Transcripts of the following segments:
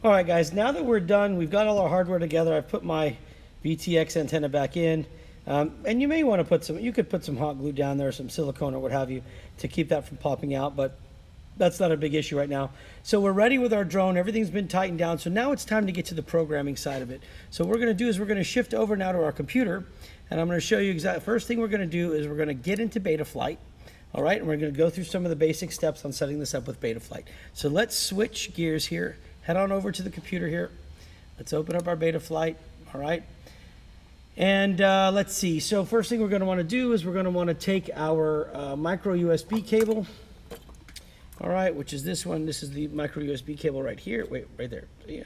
All right, guys, now that we're done, we've got all our hardware together. I've put my VTX antenna back in. And you may want to put you could put some hot glue down there, some silicone or what have you, to keep that from popping out, but that's not a big issue right now. So we're ready with our drone. Everything's been tightened down. So now it's time to get to the programming side of it. So what we're going to do is we're going to shift over now to our computer, and I'm going to show you exactly. First thing we're going to do is we're going to get into Betaflight. All right, and we're going to go through some of the basic steps on setting this up with Betaflight. So let's switch gears here. Head on over to the computer here. Let's open up our Betaflight. All right. And let's see. So first thing we're going to want to do is we're going to want to take our micro USB cable. All right, which is this one. This is the micro USB cable right here. Wait, right there. Yeah.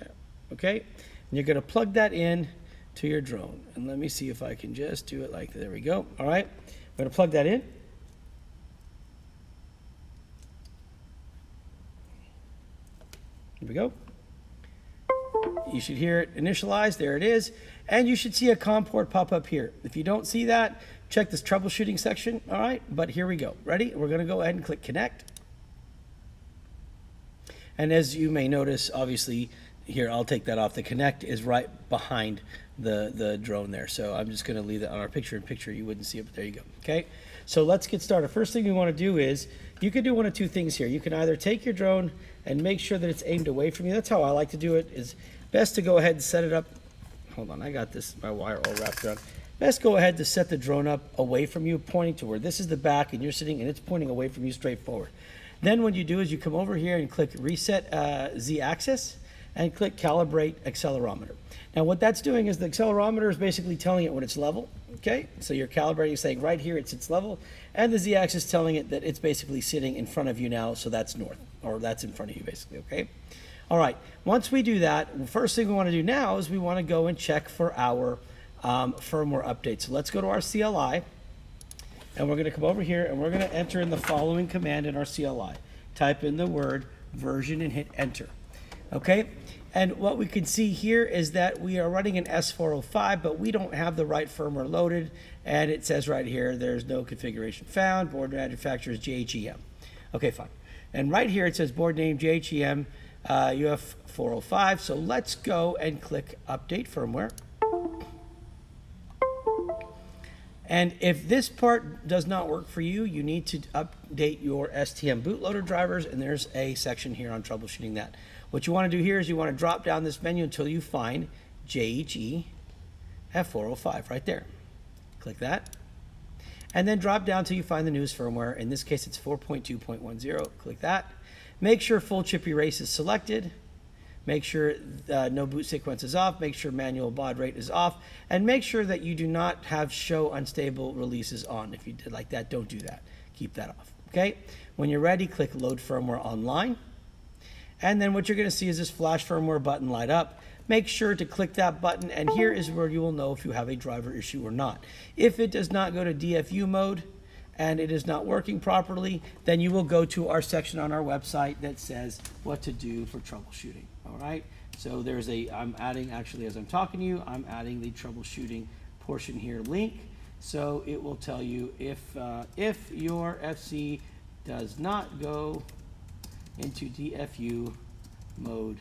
Okay. And you're going to plug that in to your drone. And let me see if I can just do it like that. There we go. All right. I'm going to plug that in. Here we go. You should hear it initialize. There it is. And you should see a COM port pop up here. If you don't see that, check this troubleshooting section. All right, but here we go. Ready? We're going to go ahead and click connect. And as you may notice, obviously, here, I'll take that off. The connect is right behind the drone there. So I'm just going to leave that on our picture-in-picture. You wouldn't see it, but there you go. Okay, so let's get started. First thing we want to do is, you can do one of two things here. You can either take your drone and make sure that it's aimed away from you. That's how I like to do it. Is best to go ahead and set it up. Hold on, I got this, my wire all wrapped around. Best go ahead to set the drone up away from you, pointing to where this is the back, and you're sitting, and it's pointing away from you straight forward. Then what you do is you come over here and click Reset Z-Axis and click Calibrate Accelerometer. Now what that's doing is the accelerometer is basically telling it when it's level, okay? So you're calibrating, saying right here it's its level, and the Z-Axis telling it that it's basically sitting in front of you now, so that's north, or that's in front of you basically, okay? All right, once we do that, the first thing we want to do now is we want to go and check for our firmware update. So let's go to our CLI, and we're going to come over here, and we're going to enter in the following command in our CLI. Type in the word version and hit enter. Okay, and what we can see here is that we are running an S405, but we don't have the right firmware loaded, and it says right here, there's no configuration found, board manufacturer is JHEM. Okay, fine. And right here it says board name JHEM UF405, so let's go and click update firmware. And if this part does not work for you, you need to update your STM bootloader drivers, and there's a section here on troubleshooting that. What you want to do here is you want to drop down this menu until you find JHE F405 right there. Click that. And then drop down until you find the newest firmware. In this case, it's 4.2.10. Click that. Make sure full chip erase is selected. Make sure no boot sequence is off. Make sure manual baud rate is off. And make sure that you do not have show unstable releases on. If you did like that, don't do that. Keep that off. Okay? When you're ready, click load firmware online. And then what you're going to see is this flash firmware button light up. Make sure to click that button, and here is where you will know if you have a driver issue or not. If it does not go to DFU mode and it is not working properly, then you will go to our section on our website that says what to do for troubleshooting. All right, so there's I'm adding, actually as I'm talking to you, I'm adding the troubleshooting portion here link. So it will tell you if your FC does not go into DFU mode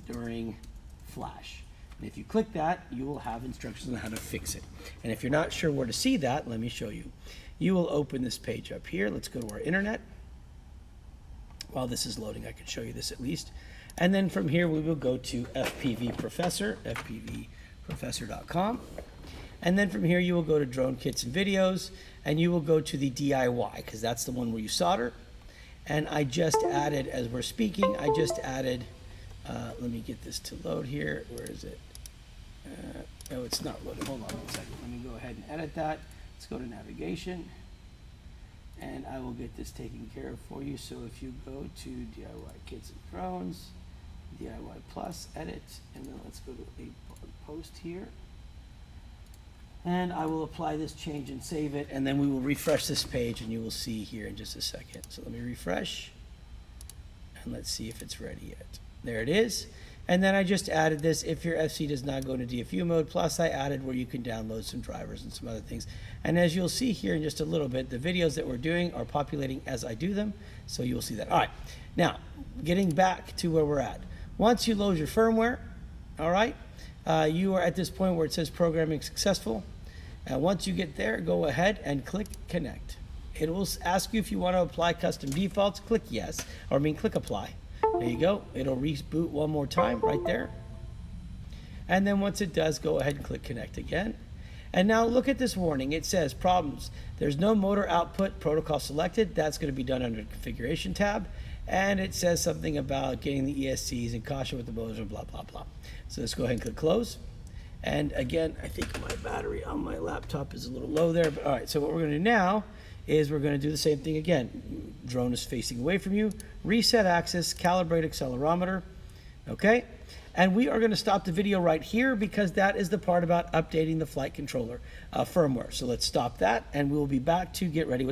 during flash. And if you click that, you will have instructions on how to fix it. And if you're not sure where to see that, let me show you. You will open this page up here. Let's go to our internet. While this is loading, I can show you this at least. And then from here, we will go to FPV Professor, fpvprofessor.com. And then from here, you will go to Drone Kits and Videos, and you will go to the DIY, because that's the one where you solder. And I just added, as we're speaking, I just added, let me get this to load here. Where is it? No, it's not loaded. Hold on 1 second. Let me go ahead and edit that. Let's go to navigation. And I will get this taken care of for you. So if you go to DIY Kits and Drones, DIY Plus, edit, and then let's go to a blog post here. And I will apply this change and save it, and then we will refresh this page, and you will see here in just a second. So let me refresh, and let's see if it's ready yet. There it is. And then I just added this, if your FC does not go into DFU mode, plus I added where you can download some drivers and some other things. And as you'll see here in just a little bit, the videos that we're doing are populating as I do them, so you'll see that. All right, now, getting back to where we're at. Once you load your firmware, all right, you are at this point where it says programming successful. And once you get there, go ahead and click connect. It will ask you if you want to apply custom defaults. Click yes, click apply. There you go. It'll reboot one more time right there. And then once it does, go ahead and click connect again. And now look at this warning. It says problems. There's no motor output protocol selected. That's going to be done under the configuration tab. And it says something about getting the ESCs and caution with the motors and blah, blah, blah. So let's go ahead and click close. And again, I think my battery on my laptop is a little low there. But all right, so what we're going to do now is we're going to do the same thing again. Drone is facing away from you. Reset axis, calibrate accelerometer. Okay? And we are going to stop the video right here because that is the part about updating the flight controller firmware. So let's stop that, and we'll be back to get ready with